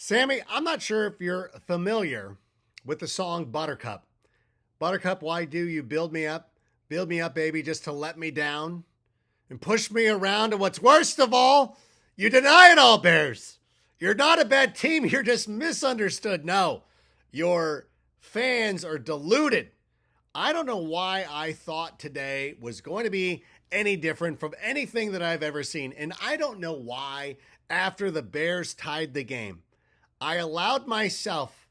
Sammy, I'm not sure if you're familiar with the song Buttercup. Buttercup, why do you build me up? Build me up, baby, just to let me down and push me around. And what's worst of all, you deny it all, Bears. You're not a bad team. You're just misunderstood. No, your fans are deluded. I don't know why I thought today was going to be any different from anything that I've ever seen. And I don't know why, after the Bears tied the game, I allowed myself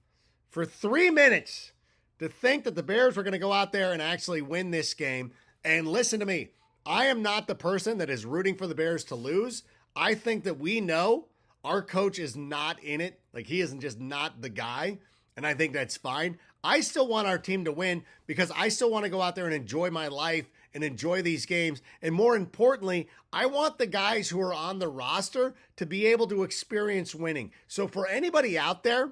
for 3 minutes to think that the Bears were going to go out there and actually win this game. And listen to me, I am not the person that is rooting for the Bears to lose. I think that we know our coach is not in it. Like, he isn't just not the guy. And I think that's fine. I still want our team to win because I still want to go out there and enjoy my life and enjoy these games. And more importantly, I want the guys who are on the roster to be able to experience winning. So for anybody out there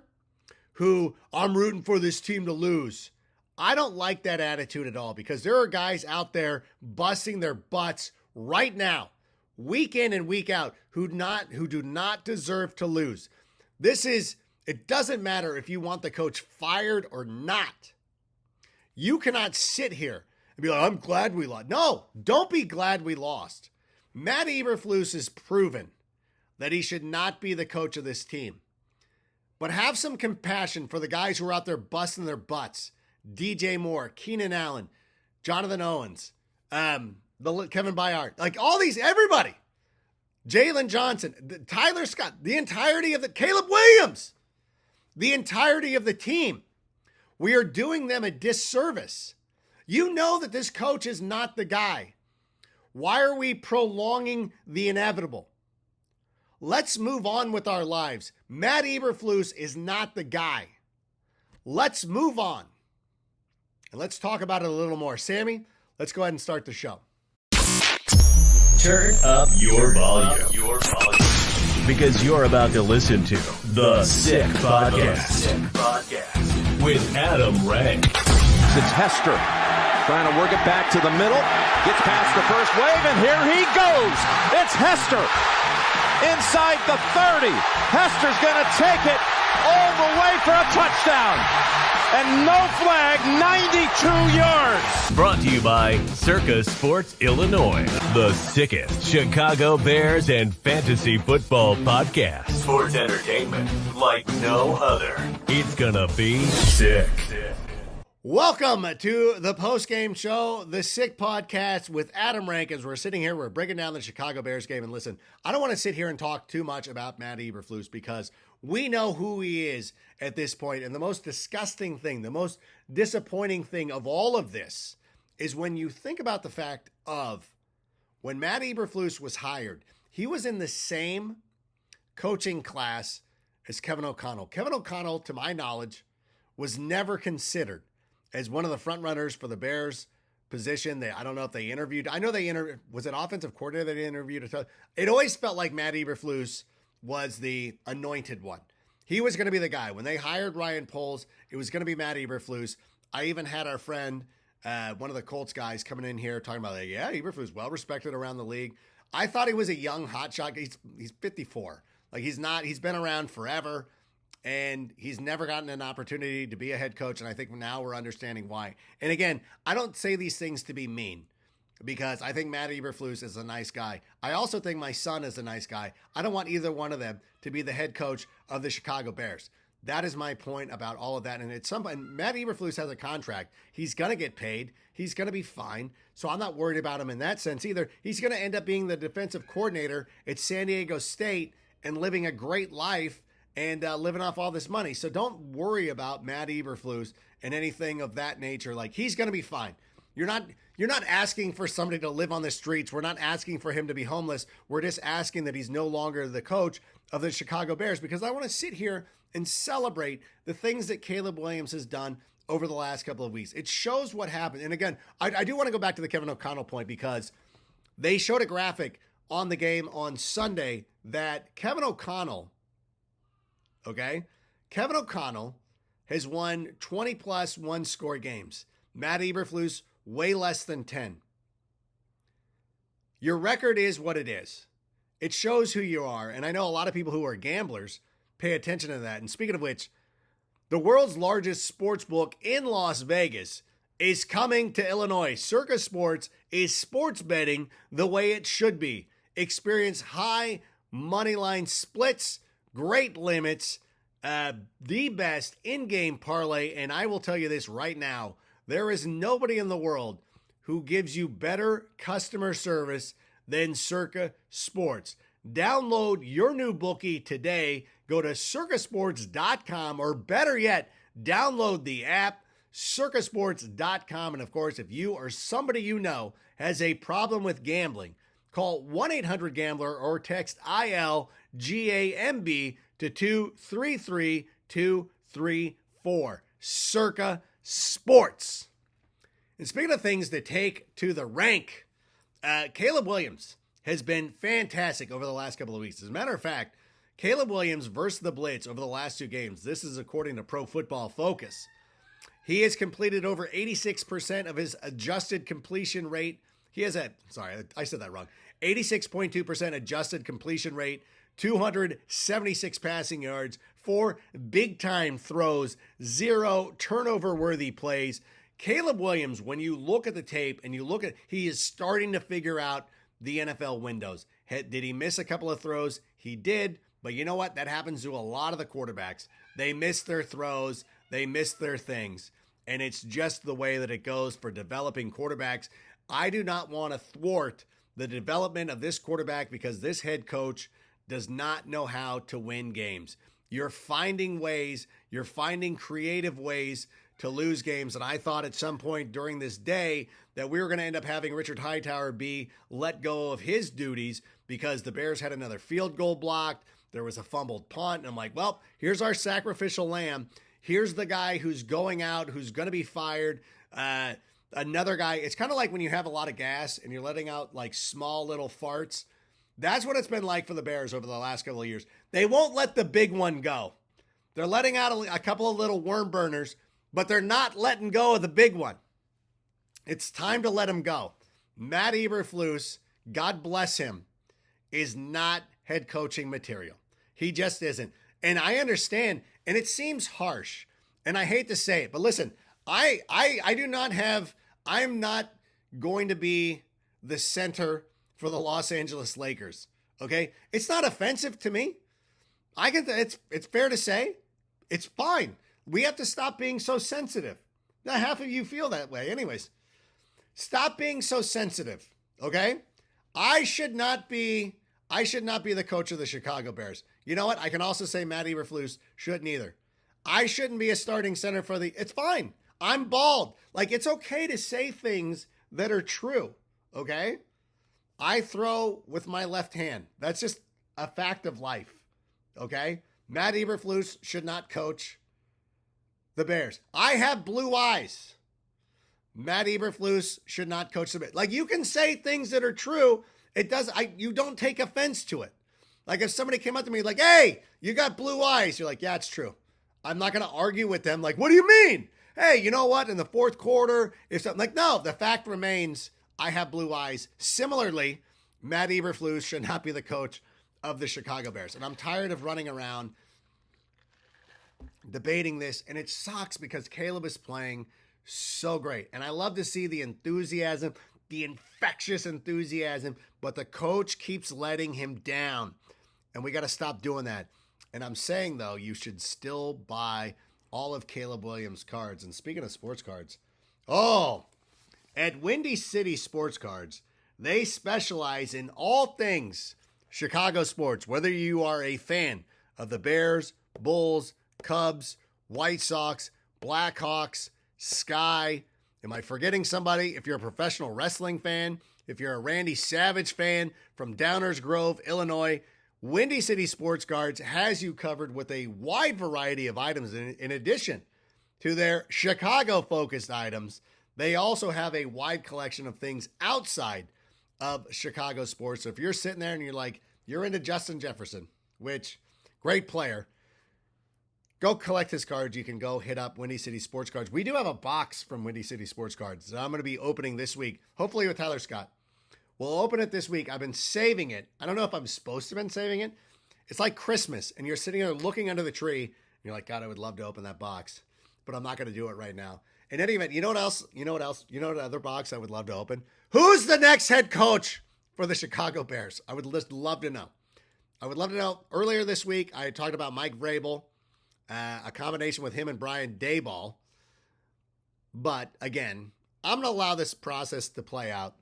who, I'm rooting for this team to lose, I don't like that attitude at all, because there are guys out there busting their butts right now, week in and week out, who do not deserve to lose. It doesn't matter if you want the coach fired or not. You cannot sit here and be like, I'm glad we lost. No, don't be glad we lost. Matt Eberflus has proven that he should not be the coach of this team. But have some compassion for the guys who are out there busting their butts. DJ Moore, Keenan Allen, Jonathan Owens, Kevin Byard, like all these, everybody. Jalen Johnson, Tyler Scott, Caleb Williams, the entirety of the team. We are doing them a disservice. You know that this coach is not the guy. Why are we prolonging the inevitable? Let's move on with our lives. Matt Eberflus is not the guy. Let's move on. And let's talk about it a little more. Sammy, let's go ahead and start the show. Turn up your volume. Because you're about to listen to The Sick Podcast. With Adam Rank. It's Hester trying to work it back to the middle. Gets past the first wave, and here he goes. It's Hester inside the 30. Hester's going to take it all the way for a touchdown. And no flag, 92 yards. Brought to you by Circa Sports Illinois, the sickest Chicago Bears and fantasy football podcast. Sports entertainment like no other. It's gonna be sick. Welcome to the post-game show, The Sick Podcast with Adam Rank. As we're sitting here, we're breaking down the Chicago Bears game. And listen, I don't want to sit here and talk too much about Matt Eberflus, because we know who he is at this point. And the most disgusting thing, the most disappointing thing of all of this is when you think about the fact of when Matt Eberflus was hired, he was in the same coaching class as Kevin O'Connell. Kevin O'Connell, to my knowledge, was never considered as one of the front runners for the Bears position. I don't know if they interviewed. I know they interviewed. Was it offensive coordinator they interviewed? It always felt like Matt Eberflus was the anointed one. He was going to be the guy. When they hired Ryan Poles, it was going to be Matt Eberflus. I even had our friend, one of the Colts guys, coming in here talking about, Eberflus, well respected around the league. I thought he was a young hotshot. He's 54. Like, he's not. He's been around forever. And he's never gotten an opportunity to be a head coach. And I think now we're understanding why. And again, I don't say these things to be mean, because I think Matt Eberflus is a nice guy. I also think my son is a nice guy. I don't want either one of them to be the head coach of the Chicago Bears. That is my point about all of that. And at some point, Matt Eberflus has a contract. He's going to get paid. He's going to be fine. So I'm not worried about him in that sense either. He's going to end up being the defensive coordinator at San Diego State and living a great life and living off all this money. So don't worry about Matt Eberflus and anything of that nature. Like, he's going to be fine. You're not asking for somebody to live on the streets. We're not asking for him to be homeless. We're just asking that he's no longer the coach of the Chicago Bears, because I want to sit here and celebrate the things that Caleb Williams has done over the last couple of weeks. It shows what happened. And again, I do want to go back to the Kevin O'Connell point, because they showed a graphic on the game on Sunday that Kevin O'Connell has won 20 plus one-score games. Matt Eberflus, way less than 10. Your record is what it is. It shows who you are. And I know a lot of people who are gamblers pay attention to that. And speaking of which, the world's largest sports book in Las Vegas is coming to Illinois. Circa Sports is sports betting the way it should be. Experience high money line splits, great limits, the best in-game parlay. And I will tell you this right now, there is nobody in the world who gives you better customer service than Circa Sports. Download your new bookie today. Go to circasports.com, or better yet, download the app, circasports.com. And of course, if you or somebody you know has a problem with gambling, call 1-800-GAMBLER or text ILGAMB to 233-234. Circa Sports. And speaking of things that take to the rank, Caleb Williams has been fantastic over the last couple of weeks. As a matter of fact, Caleb Williams versus the Blitz over the last 2 games. This is according to Pro Football Focus. He has completed over 86% of his adjusted completion rate. He has I said that wrong. 86.2% adjusted completion rate, 276 passing yards, 4 big-time throws, 0 turnover-worthy plays. Caleb Williams, when you look at the tape and he is starting to figure out the NFL windows. Did he miss a couple of throws? He did, but you know what? That happens to a lot of the quarterbacks. They miss their throws, they miss their things, and it's just the way that it goes for developing quarterbacks. I do not want to thwart the development of this quarterback because this head coach does not know how to win games. You're finding creative ways to lose games. And I thought at some point during this day that we were going to end up having Richard Hightower be let go of his duties because the Bears had another field goal blocked. There was a fumbled punt. And I'm like, well, here's our sacrificial lamb. Here's the guy who's going out, who's going to be fired. Another guy. It's kind of like when you have a lot of gas and you're letting out like small little farts. That's what it's been like for the Bears over the last couple of years. They won't let the big one go. They're letting out a couple of little worm burners, but they're not letting go of the big one. It's time to let him go. Matt Eberflus, God bless him, is not head coaching material. He just isn't. And I understand, and it seems harsh, and I hate to say it, but listen, I'm not going to be the center for the Los Angeles Lakers. Okay? It's not offensive to me. It's fair to say. It's fine. We have to stop being so sensitive. Now, half of you feel that way. Anyways, stop being so sensitive. Okay? I should not be the coach of the Chicago Bears. You know what? I can also say Matt Eberflus shouldn't either. I shouldn't be a starting center it's fine. I'm bald. Like, it's okay to say things that are true. Okay? I throw with my left hand. That's just a fact of life. Okay? Matt Eberflus should not coach the Bears. I have blue eyes. Matt Eberflus should not coach the Bears. Like, you can say things that are true. You don't take offense to it. Like, if somebody came up to me like, hey, you got blue eyes. You're like, yeah, it's true. I'm not going to argue with them. Like, what do you mean? Hey, you know what? In the fourth quarter, if something like, no, the fact remains, I have blue eyes. Similarly, Matt Eberflus should not be the coach of the Chicago Bears. And I'm tired of running around debating this. And it sucks because Caleb is playing so great. And I love to see the enthusiasm, the infectious enthusiasm, but the coach keeps letting him down. And we got to stop doing that. And I'm saying, though, you should still buy all of Caleb Williams' cards. And speaking of sports cards, at Windy City Sports Cards, they specialize in all things Chicago sports, whether you are a fan of the Bears, Bulls, Cubs, White Sox, Blackhawks, Sky. Am I forgetting somebody? If you're a professional wrestling fan, if you're a Randy Savage fan from Downers Grove, Illinois, Windy City Sports Cards has you covered with a wide variety of items. In addition to their Chicago-focused items, they also have a wide collection of things outside of Chicago sports. So if you're sitting there and you're into Justin Jefferson, which, great player, go collect his cards. You can go hit up Windy City Sports Cards. We do have a box from Windy City Sports Cards that I'm going to be opening this week, hopefully with Tyler Scott. We'll open it this week. I've been saving it. I don't know if I'm supposed to have been saving it. It's like Christmas, and you're sitting there looking under the tree, and you're like, God, I would love to open that box, but I'm not going to do it right now. In any event, you know what else? You know what other box I would love to open? Who's the next head coach for the Chicago Bears? I would just love to know. I would love to know. Earlier this week, I talked about Mike Vrabel, a combination with him and Brian Daboll. But again, I'm going to allow this process to play out.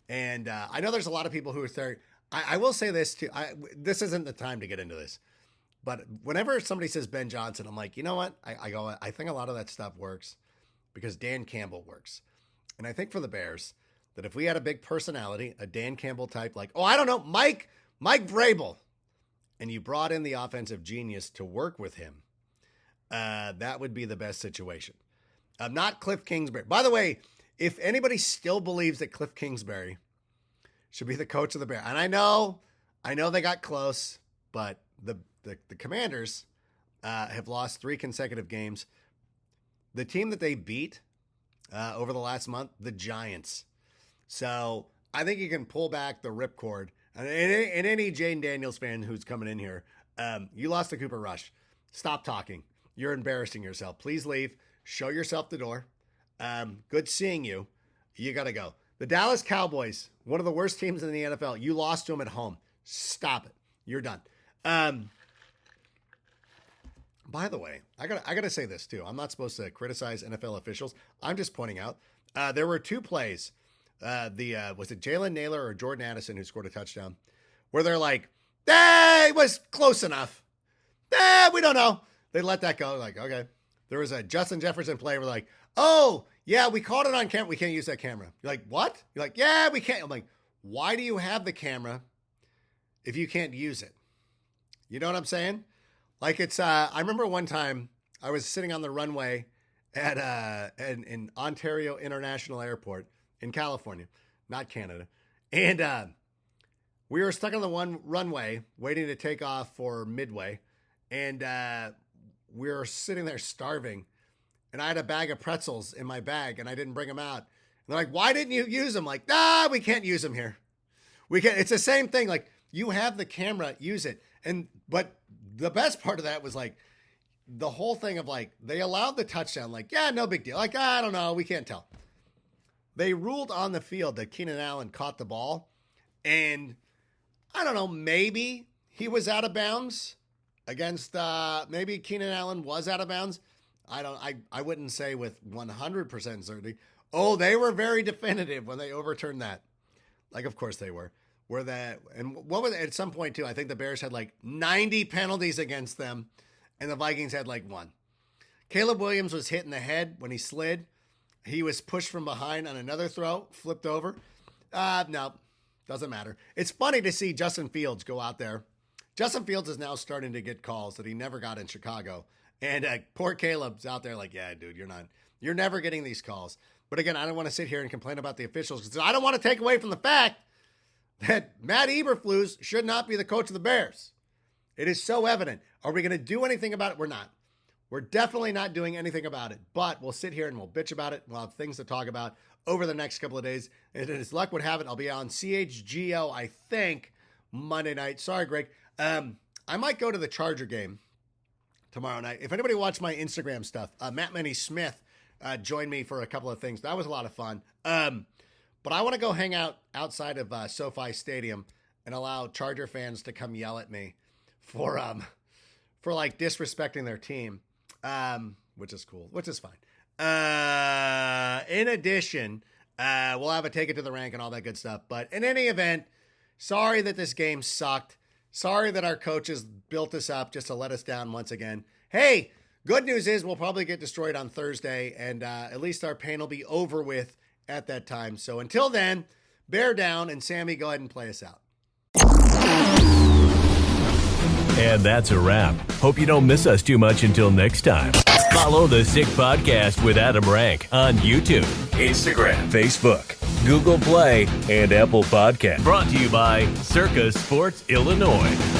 And I know there's a lot of people who are saying, I will say this too. This isn't the time to get into this. But whenever somebody says Ben Johnson, I'm like, you know what? I think a lot of that stuff works because Dan Campbell works. And I think for the Bears, that if we had a big personality, a Dan Campbell type, like, I don't know, Mike Vrabel, and you brought in the offensive genius to work with him, that would be the best situation. Not Cliff Kingsbury. By the way, if anybody still believes that Cliff Kingsbury should be the coach of the Bears, and I know they got close, but the Commanders have lost 3 consecutive games. The team that they beat over the last month, the Giants. So I think you can pull back the ripcord. And any Jane Daniels fan who's coming in here, you lost to Cooper Rush. Stop talking. You're embarrassing yourself. Please leave. Show yourself the door. Good seeing you. You got to go. The Dallas Cowboys, one of the worst teams in the NFL. You lost to them at home. Stop it. You're done. By the way, I gotta say this too. I'm not supposed to criticize NFL officials. I'm just pointing out there were 2 plays. Was it Jalen Naylor or Jordan Addison who scored a touchdown? Where they're like, it was close enough. We don't know. They let that go. Like, okay. There was a Justin Jefferson play where like, oh, yeah, we caught it on camera. We can't use that camera. You're like, what? You're like, yeah, we can't. I'm like, why do you have the camera if you can't use it? You know what I'm saying? Like it's, I remember one time I was sitting on the runway at in Ontario International Airport in California, not Canada. And we were stuck on the one runway waiting to take off for Midway. And we were sitting there starving. And I had a bag of pretzels in my bag and I didn't bring them out. And they're like, why didn't you use them? Like, we can't use them here. We can't. It's the same thing. Like you have the camera, use it. But the best part of that was like the whole thing of like, they allowed the touchdown. Like, yeah, no big deal. Like, I don't know. We can't tell. They ruled on the field that Keenan Allen caught the ball. And I don't know, maybe he was out of bounds against, maybe Keenan Allen was out of bounds. I wouldn't say with 100% certainty. Oh, they were very definitive when they overturned that. Like, of course they were. And what was it? At some point too, I think the Bears had like 90 penalties against them and the Vikings had like 1. Caleb Williams was hit in the head when he slid. He was pushed from behind on another throw, flipped over. No, doesn't matter. It's funny to see Justin Fields go out there. Justin Fields is now starting to get calls that he never got in Chicago. And poor Caleb's out there like, yeah, dude, you're never getting these calls. But again, I don't want to sit here and complain about the officials because I don't want to take away from the fact that Matt Eberflus should not be the coach of the Bears. It is so evident. Are we going to do anything about it? We're not. We're definitely not doing anything about it. But we'll sit here and we'll bitch about it. We'll have things to talk about over the next couple of days. And as luck would have it, I'll be on CHGO, I think, Monday night. Sorry, Greg. I might go to the Charger game tomorrow night. If anybody watched my Instagram stuff, Matt Manny Smith joined me for a couple of things. That was a lot of fun. But I want to go hang out outside of SoFi Stadium and allow Charger fans to come yell at me for like disrespecting their team, which is cool, which is fine. In addition, we'll have a take it to the rank and all that good stuff. But in any event, sorry that this game sucked. Sorry that our coaches built this up just to let us down once again. Hey, good news is we'll probably get destroyed on Thursday, and at least our pain will be over with at that time. So until then, bear down, and Sammy, go ahead and play us out. And that's a wrap. Hope you don't miss us too much until next time. Follow the Sick Podcast with Adam Rank on YouTube, Instagram, Facebook, Google Play, and Apple Podcast. Brought to you by Circa Sports Illinois.